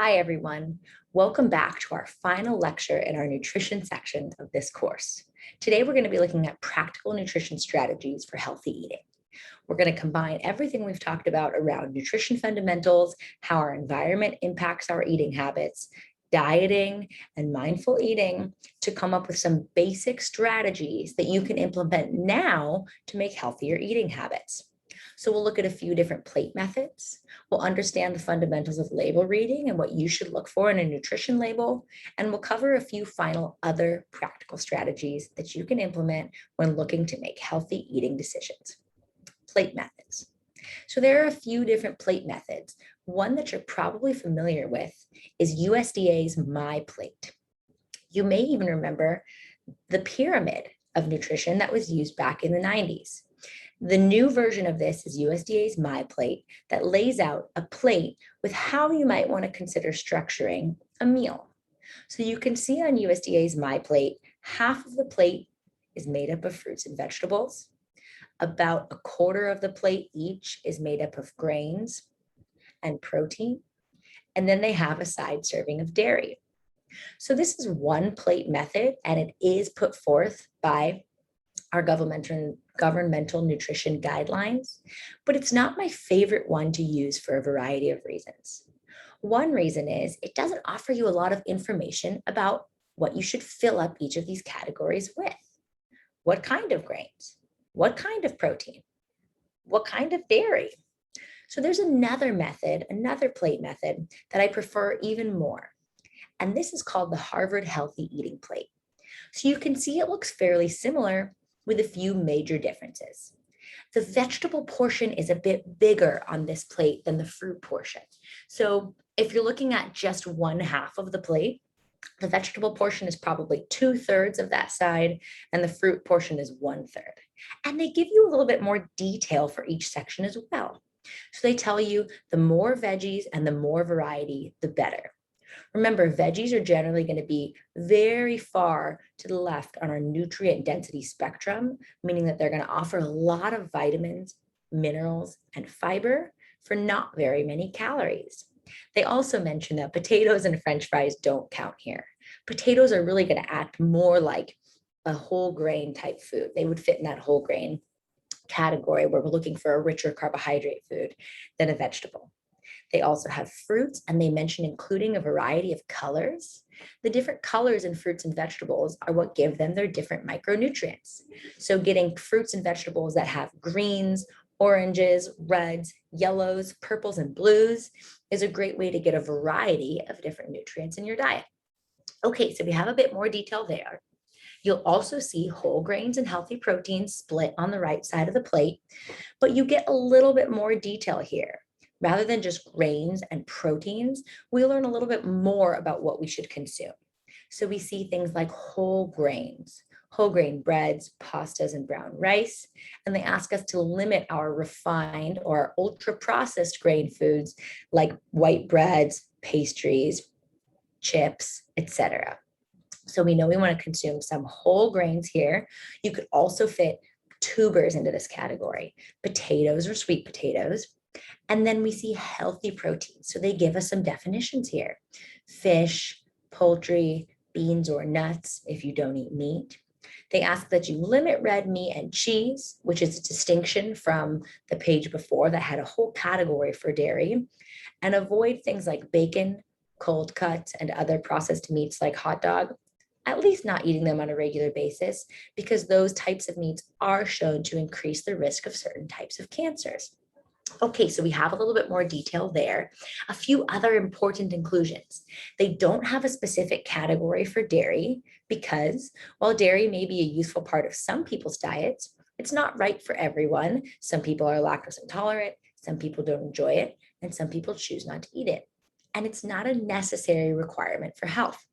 Hi, everyone. Welcome back to our final lecture in our nutrition section of this course. Today, we're going to be looking at practical nutrition strategies for healthy eating. We're going to combine everything we've talked about around nutrition fundamentals, how our environment impacts our eating habits, dieting, and mindful eating to come up with some basic strategies that you can implement now to make healthier eating habits. So we'll look at a few different plate methods. We'll understand the fundamentals of label reading and what you should look for in a nutrition label. And we'll cover a few final other practical strategies that you can implement when looking to make healthy eating decisions. Plate methods. So there are a few different plate methods. One that you're probably familiar with is USDA's MyPlate. You may even remember the pyramid of nutrition that was used back in the 90s. The new version of this is USDA's MyPlate that lays out a plate with how you might want to consider structuring a meal. So you can see on USDA's MyPlate, half of the plate is made up of fruits and vegetables. About a quarter of the plate each is made up of grains and protein. And then they have a side serving of dairy. So this is one plate method, and it is put forth by our governmental nutrition guidelines, but it's not my favorite one to use for a variety of reasons. One reason is it doesn't offer you a lot of information about what you should fill up each of these categories with. What kind of grains? What kind of protein? What kind of dairy? So there's another method, another plate method that I prefer even more. And this is called the Harvard Healthy Eating Plate. So you can see it looks fairly similar with a few major differences. The vegetable portion is a bit bigger on this plate than the fruit portion. So if you're looking at just one half of the plate, the vegetable portion is probably 2/3 of that side, and the fruit portion is 1/3. And they give you a little bit more detail for each section as well. So they tell you the more veggies and the more variety, the better. Remember, veggies are generally going to be very far to the left on our nutrient density spectrum, meaning that they're going to offer a lot of vitamins, minerals, and fiber for not very many calories. They also mention that potatoes and French fries don't count here. Potatoes are really going to act more like a whole grain type food. They would fit in that whole grain category where we're looking for a richer carbohydrate food than a vegetable. They also have fruits, and they mention including a variety of colors. The different colors in fruits and vegetables are what give them their different micronutrients. So getting fruits and vegetables that have greens, oranges, reds, yellows, purples, and blues is a great way to get a variety of different nutrients in your diet. Okay, so we have a bit more detail there. You'll also see whole grains and healthy proteins split on the right side of the plate, but you get a little bit more detail here. Rather than just grains and proteins, we learn a little bit more about what we should consume. So we see things like whole grains, whole grain breads, pastas, and brown rice. And they ask us to limit our refined or ultra processed grain foods like white breads, pastries, chips, etc. So we know we want to consume some whole grains here. You could also fit tubers into this category, potatoes or sweet potatoes. And then we see healthy proteins. So they give us some definitions here: fish, poultry, beans, or nuts if you don't eat meat. They ask that you limit red meat and cheese, which is a distinction from the page before that had a whole category for dairy, and avoid things like bacon, cold cuts, and other processed meats like hot dog, at least not eating them on a regular basis, because those types of meats are shown to increase the risk of certain types of cancers. Okay, so we have a little bit more detail there. A few other important inclusions. They don't have a specific category for dairy because while dairy may be a useful part of some people's diets, it's not right for everyone. Some people are lactose intolerant, some people don't enjoy it, and some people choose not to eat it. And it's not a necessary requirement for health.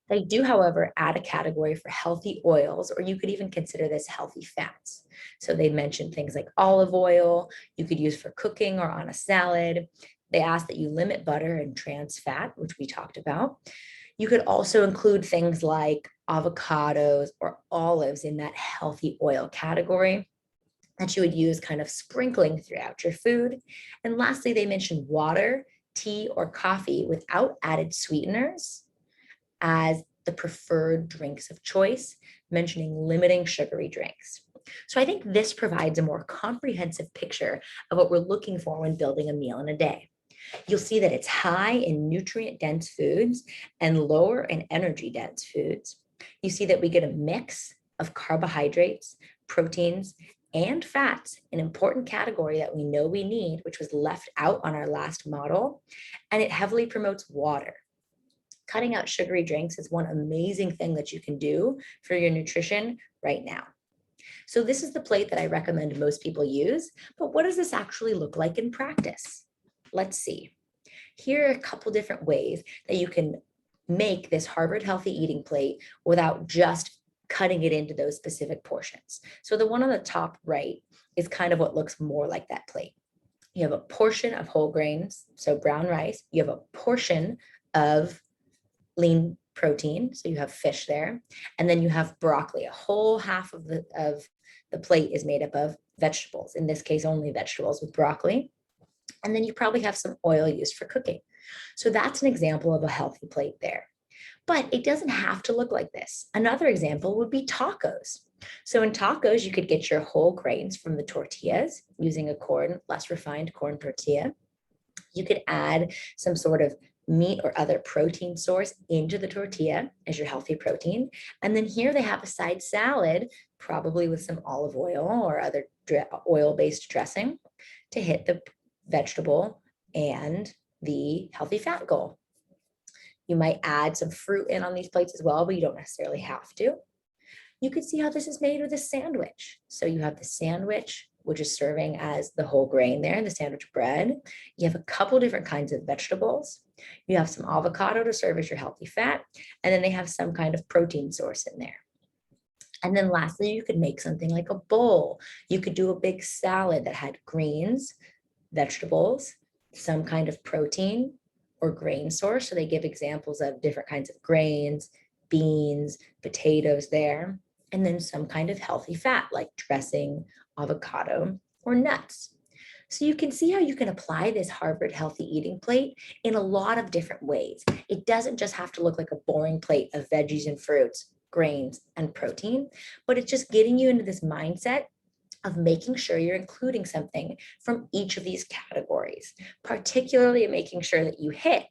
They do, however, add a category for healthy oils, or you could even consider this healthy fats. So they mentioned things like olive oil, you could use for cooking or on a salad. They ask that you limit butter and trans fat, which we talked about. You could also include things like avocados or olives in that healthy oil category that you would use kind of sprinkling throughout your food. And lastly, they mentioned water tea or coffee without added sweeteners as the preferred drinks of choice, mentioning limiting sugary drinks. So I think this provides a more comprehensive picture of what we're looking for when building a meal in a day. You'll see that it's high in nutrient dense foods and lower in energy dense foods. You see that we get a mix of carbohydrates, proteins, and fats, an important category that we know we need, which was left out on our last model, and it heavily promotes water. Cutting out sugary drinks is one amazing thing that you can do for your nutrition right now. So this is the plate that I recommend most people use, but what does this actually look like in practice? Let's see. Here are a couple different ways that you can make this Harvard Healthy Eating plate without just cutting it into those specific portions. So the one on the top right is kind of what looks more like that plate. You have a portion of whole grains, so brown rice. You have a portion of lean protein, so you have fish there. And then you have broccoli. A whole half of the plate is made up of vegetables, in this case, only vegetables with broccoli. And then you probably have some oil used for cooking. So that's an example of a healthy plate there. But it doesn't have to look like this. Another example would be tacos. So in tacos, you could get your whole grains from the tortillas using a less refined corn tortilla. You could add some sort of meat or other protein source into the tortilla as your healthy protein. And then here they have a side salad, probably with some olive oil or other oil-based dressing to hit the vegetable and the healthy fat goal. You might add some fruit in on these plates as well, but you don't necessarily have to. You can see how this is made with a sandwich. So you have the sandwich, which is serving as the whole grain there, the sandwich bread. You have a couple different kinds of vegetables. You have some avocado to serve as your healthy fat, and then they have some kind of protein source in there. And then lastly, you could make something like a bowl. You could do a big salad that had greens, vegetables, some kind of protein or grain source. So they give examples of different kinds of grains, beans, potatoes there, and then some kind of healthy fat like dressing, avocado, or nuts. So you can see how you can apply this Harvard Healthy Eating plate in a lot of different ways. It doesn't just have to look like a boring plate of veggies and fruits, grains, and protein, but it's just getting you into this mindset of making sure you're including something from each of these categories, particularly making sure that you hit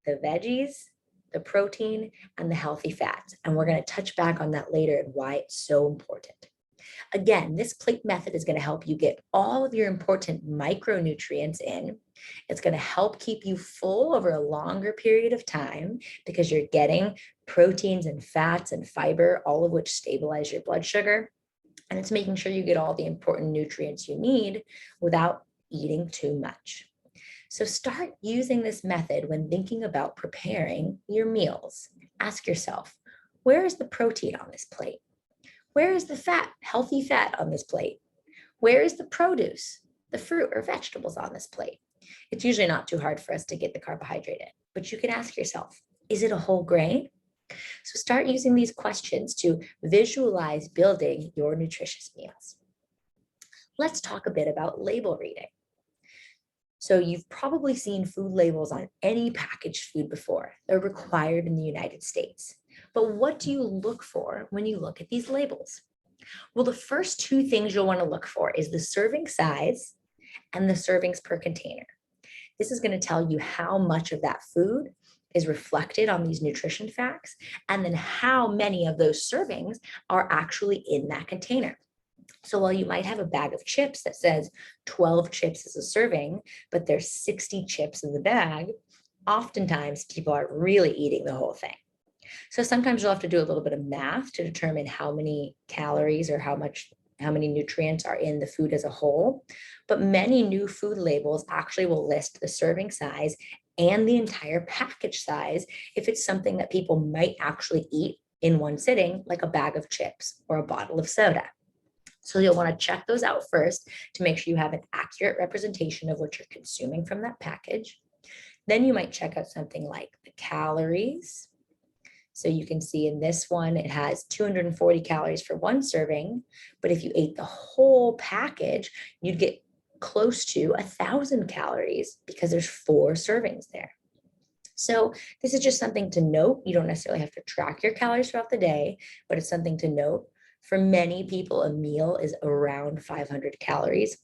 the veggies, the protein, and the healthy fats. And we're going to touch back on that later and why it's so important. Again, this plate method is going to help you get all of your important micronutrients in. It's going to help keep you full over a longer period of time because you're getting proteins and fats and fiber, all of which stabilize your blood sugar. And it's making sure you get all the important nutrients you need without eating too much. So start using this method when thinking about preparing your meals. Ask yourself, where is the protein on this plate? Where is the fat, healthy fat on this plate? Where is the produce, the fruit or vegetables on this plate? It's usually not too hard for us to get the carbohydrate in, but you can ask yourself, is it a whole grain? So start using these questions to visualize building your nutritious meals. Let's talk a bit about label reading. So you've probably seen food labels on any packaged food before. They're required in the United States. But what do you look for when you look at these labels? Well, the first two things you'll want to look for is the serving size and the servings per container. This is going to tell you how much of that food is reflected on these nutrition facts, and then how many of those servings are actually in that container. So while you might have a bag of chips that says 12 chips is a serving, but there's 60 chips in the bag, oftentimes people are really eating the whole thing. So sometimes you'll have to do a little bit of math to determine how many calories or how many nutrients are in the food as a whole. But many new food labels actually will list the serving size and the entire package size if it's something that people might actually eat in one sitting, like a bag of chips or a bottle of soda. So you'll want to check those out first to make sure you have an accurate representation of what you're consuming from that package. Then you might check out something like the calories. So you can see in this one, it has 240 calories for one serving, but if you ate the whole package, you'd get close to 1,000 calories because there's 4 servings there. So this is just something to note. You don't necessarily have to track your calories throughout the day, but it's something to note. For many people, a meal is around 500 calories,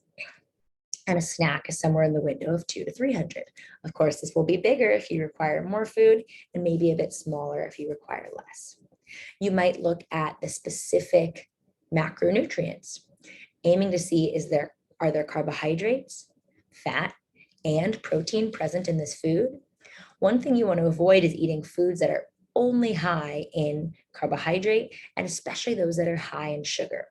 and a snack is somewhere in the window of 200 to 300. Of course, this will be bigger if you require more food, and maybe a bit smaller if you require less. You might look at the specific macronutrients, aiming to see are there carbohydrates, fat, and protein present in this food. One thing you want to avoid is eating foods that are only high in carbohydrate, and especially those that are high in sugar.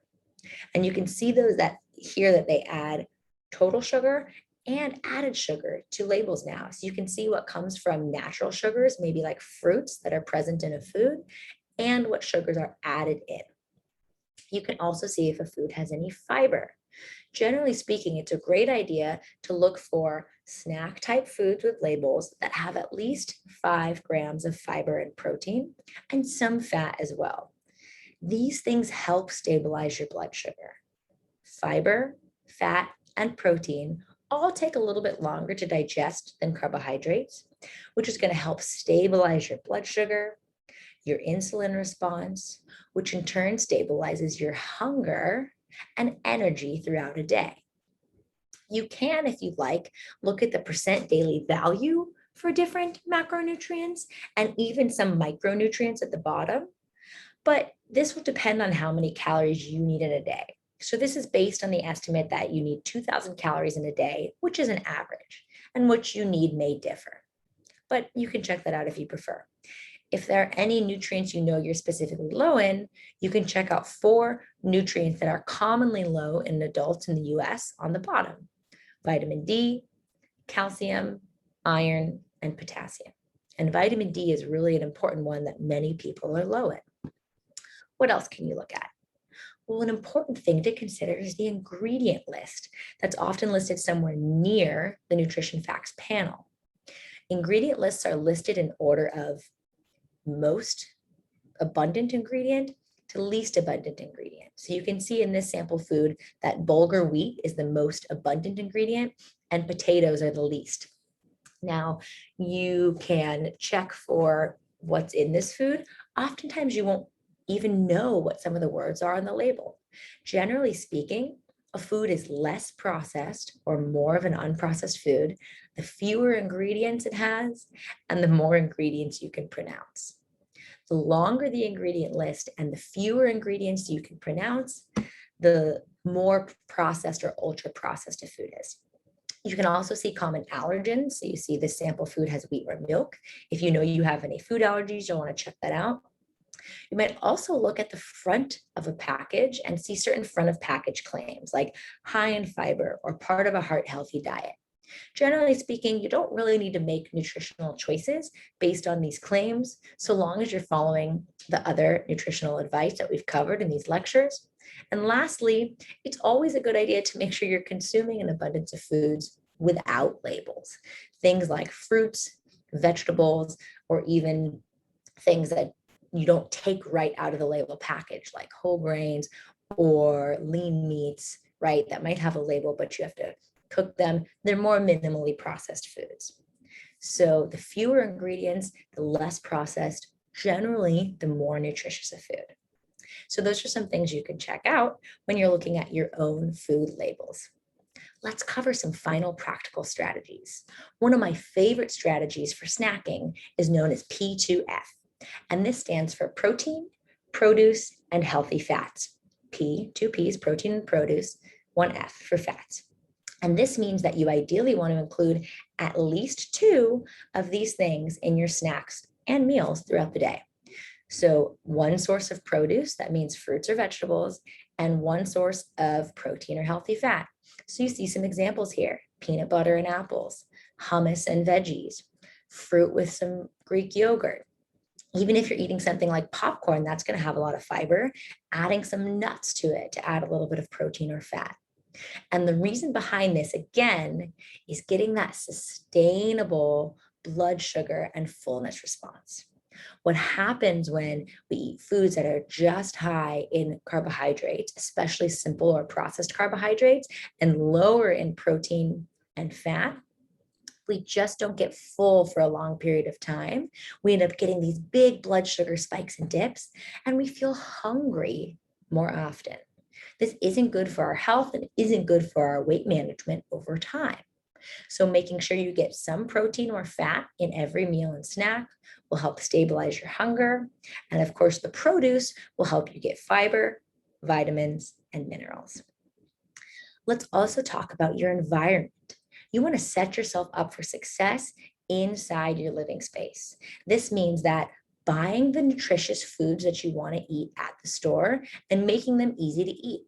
And you can see those that here that they add total sugar and added sugar to labels now. So you can see what comes from natural sugars, maybe like fruits that are present in a food, and what sugars are added in. You can also see if a food has any fiber. Generally speaking, it's a great idea to look for snack type foods with labels that have at least 5 grams of fiber and protein and some fat as well. These things help stabilize your blood sugar. Fiber, fat, and protein all take a little bit longer to digest than carbohydrates, which is going to help stabilize your blood sugar, your insulin response, which in turn stabilizes your hunger and energy throughout a day. You can, if you'd like, look at the percent daily value for different macronutrients and even some micronutrients at the bottom, but this will depend on how many calories you need in a day. So this is based on the estimate that you need 2,000 calories in a day, which is an average, and what you need may differ. But you can check that out if you prefer. If there are any nutrients you know you're specifically low in, you can check out 4 nutrients that are commonly low in adults in the US on the bottom: vitamin D, calcium, iron, and potassium. And vitamin D is really an important one that many people are low in. What else can you look at? Well, an important thing to consider is the ingredient list that's often listed somewhere near the nutrition facts panel. Ingredient lists are listed in order of most abundant ingredient to least abundant ingredient. So you can see in this sample food that bulgur wheat is the most abundant ingredient and potatoes are the least. Now, you can check for what's in this food. Oftentimes you won't even know what some of the words are on the label. Generally speaking, a food is less processed or more of an unprocessed food, the fewer ingredients it has, and the more ingredients you can pronounce. The longer the ingredient list and the fewer ingredients you can pronounce, the more processed or ultra processed a food is. You can also see common allergens. So you see this sample food has wheat or milk. If you know you have any food allergies, you'll want to check that out. You might also look at the front of a package and see certain front of package claims like high in fiber or part of a heart healthy diet. Generally speaking, you don't really need to make nutritional choices based on these claims, so long as you're following the other nutritional advice that we've covered in these lectures. And lastly, it's always a good idea to make sure you're consuming an abundance of foods without labels. Things like fruits, vegetables, or even things that you don't take right out of the label package, like whole grains or lean meats, right? That might have a label, but you have to cook them. They're more minimally processed foods. So the fewer ingredients, the less processed, generally the more nutritious a food. So those are some things you can check out when you're looking at your own food labels. Let's cover some final practical strategies. One of my favorite strategies for snacking is known as P2F, and this stands for protein, produce, and healthy fats. P, 2 P's, protein and produce, 1 F for fats. And this means that you ideally want to include at least 2 of these things in your snacks and meals throughout the day. So 1 source of produce, that means fruits or vegetables, and 1 source of protein or healthy fat. So you see some examples here: peanut butter and apples, hummus and veggies, fruit with some Greek yogurt. Even if you're eating something like popcorn, that's going to have a lot of fiber, adding some nuts to it to add a little bit of protein or fat. And the reason behind this, again, is getting that sustainable blood sugar and fullness response. What happens when we eat foods that are just high in carbohydrates, especially simple or processed carbohydrates, and lower in protein and fat? We just don't get full for a long period of time. We end up getting these big blood sugar spikes and dips, and we feel hungry more often. This isn't good for our health and isn't good for our weight management over time. So making sure you get some protein or fat in every meal and snack will help stabilize your hunger. And of course, the produce will help you get fiber, vitamins, and minerals. Let's also talk about your environment. You want to set yourself up for success inside your living space. This means that buying the nutritious foods that you want to eat at the store and making them easy to eat.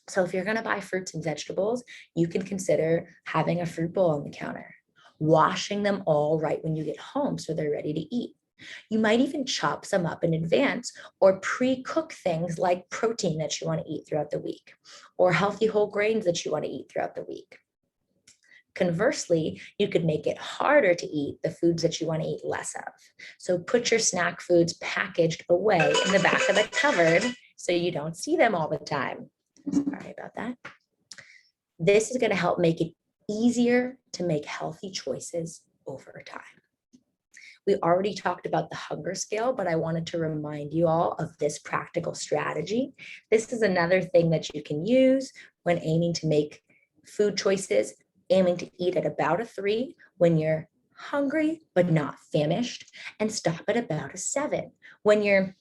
So if you're going to buy fruits and vegetables, you can consider having a fruit bowl on the counter, washing them all right when you get home so they're ready to eat. You might even chop some up in advance or pre-cook things like protein that you want to eat throughout the week or healthy whole grains that you want to eat throughout the week. Conversely, you could make it harder to eat the foods that you want to eat less of. So put your snack foods packaged away in the back of the cupboard so you don't see them all the time. Sorry about that. This is going to help make it easier to make healthy choices over time. We already talked about the hunger scale, but I wanted to remind you all of this practical strategy. This is another thing that you can use when aiming to make food choices, aiming to eat at about a 3 when you're hungry but not famished, and stop at about a 7 when you're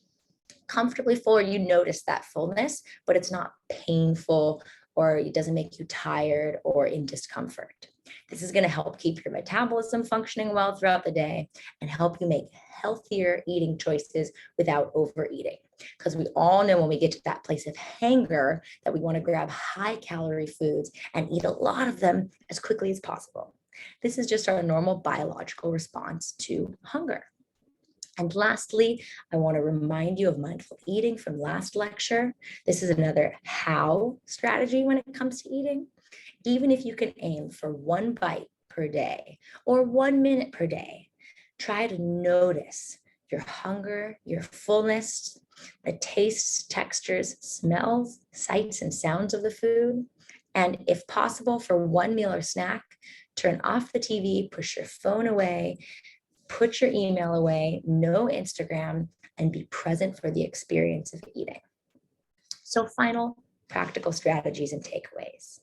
comfortably full or you notice that fullness, but it's not painful or it doesn't make you tired or in discomfort. This is going to help keep your metabolism functioning well throughout the day and help you make healthier eating choices without overeating. Because we all know when we get to that place of hunger that we want to grab high calorie foods and eat a lot of them as quickly as possible. This is just our normal biological response to hunger. And lastly, I want to remind you of mindful eating from last lecture. This is another how strategy when it comes to eating. Even if you can aim for 1 bite per day or 1 minute per day, try to notice your hunger, your fullness, the tastes, textures, smells, sights, and sounds of the food. And if possible, for 1 meal or snack, turn off the TV, push your phone away, put your email away, no Instagram, and be present for the experience of eating. So final practical strategies and takeaways.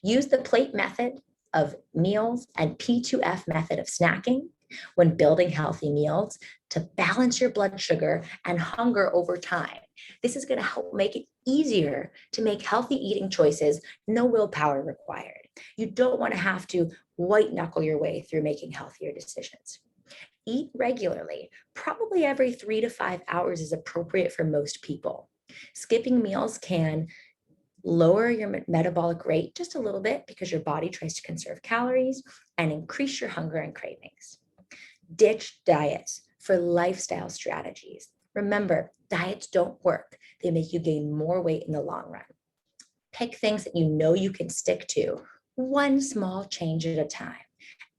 Use the plate method of meals and P2F method of snacking when building healthy meals to balance your blood sugar and hunger over time. This is going to help make it easier to make healthy eating choices, no willpower required. You don't want to have to white knuckle your way through making healthier decisions. Eat regularly. Probably every 3 to 5 hours is appropriate for most people. Skipping meals can lower your metabolic rate just a little bit because your body tries to conserve calories and increase your hunger and cravings. Ditch diets for lifestyle strategies. Remember, diets don't work. They make you gain more weight in the long run. Pick things that you know you can stick to, one small change at a time.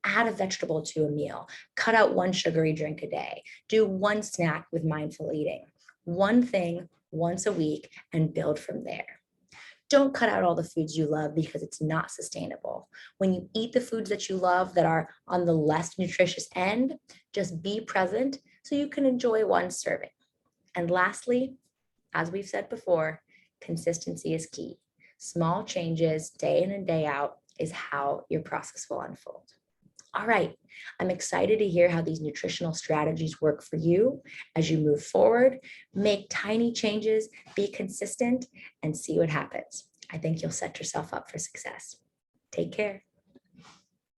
Add a vegetable to a meal, cut out 1 sugary drink a day, do 1 snack with mindful eating, 1 thing once a week, and build from there. Don't cut out all the foods you love because it's not sustainable. When you eat the foods that you love that are on the less nutritious end, just be present so you can enjoy 1 serving. And lastly, as we've said before, consistency is key. Small changes day in and day out is how your process will unfold. All right, I'm excited to hear how these nutritional strategies work for you as you move forward. Make tiny changes, be consistent, and see what happens. I think you'll set yourself up for success. Take care.